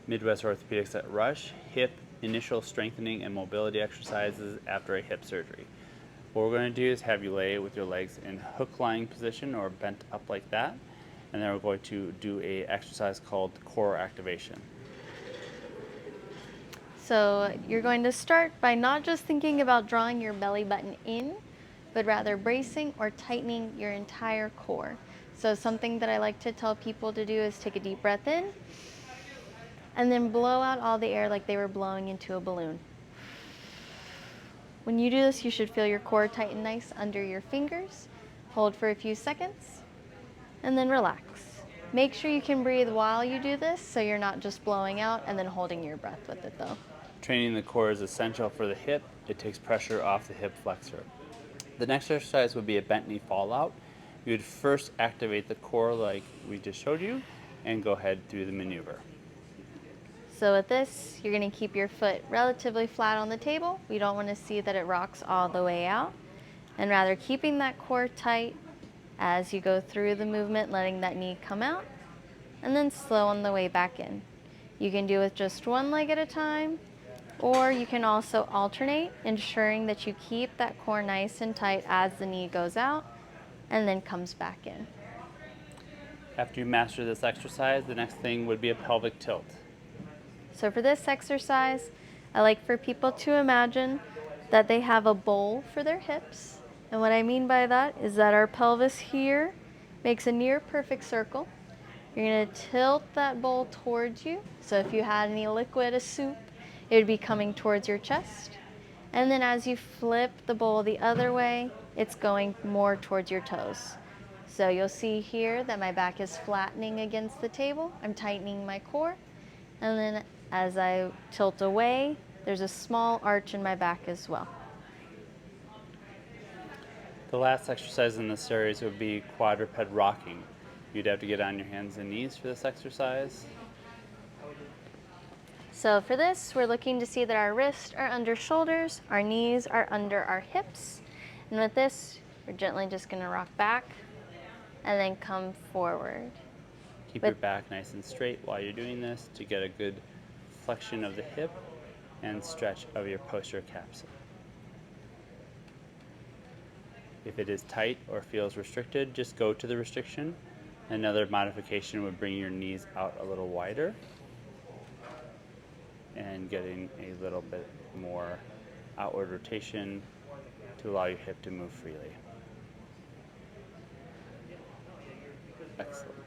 Midwest Orthopedics at Rush, hip initial strengthening and mobility exercises after a hip surgery. What we're going to do is have you lay with your legs in hook lying position or bent up like that, and then we're going to do a exercise called core activation. So you're going to start by not just thinking about drawing your belly button in, but rather bracing or tightening your entire core. So something that I like to tell people to do is take a deep breath in and then blow out all the air like they were blowing into a balloon. When you do this, you should feel your core tighten nice under your fingers. Hold for a few seconds and then relax. Make sure you can breathe while you do this so you're not just blowing out and then holding your breath with it though. Training the core is essential for the hip. It takes pressure off the hip flexor. The next exercise would be a bent knee fallout. You would first activate the core like we just showed you and go ahead through the maneuver. So with this, you're going to keep your foot relatively flat on the table. We don't want to see that it rocks all the way out, and rather keeping that core tight as you go through the movement, letting that knee come out, and then slow on the way back in. You can do with just one leg at a time, or you can also alternate, ensuring that you keep that core nice and tight as the knee goes out and then comes back in. After you master this exercise, the next thing would be a pelvic tilt. So for this exercise, I like for people to imagine that they have a bowl for their hips. And what I mean by that is that our pelvis here makes a near perfect circle. You're gonna tilt that bowl towards you. So if you had any liquid, a soup, it would be coming towards your chest. And then as you flip the bowl the other way, it's going more towards your toes. So you'll see here that my back is flattening against the table. I'm tightening my core. And then as I tilt away, there's a small arch in my back as well. The last exercise in this series would be quadruped rocking. You'd have to get on your hands and knees for this exercise. So for this, we're looking to see that our wrists are under shoulders, our knees are under our hips. And with this, we're gently just gonna rock back and then come forward. Keep your back nice and straight while you're doing this to get a good flexion of the hip and stretch of your posterior capsule. If it is tight or feels restricted, just go to the restriction. Another modification would bring your knees out a little wider and getting a little bit more outward rotation to allow your hip to move freely. Excellent.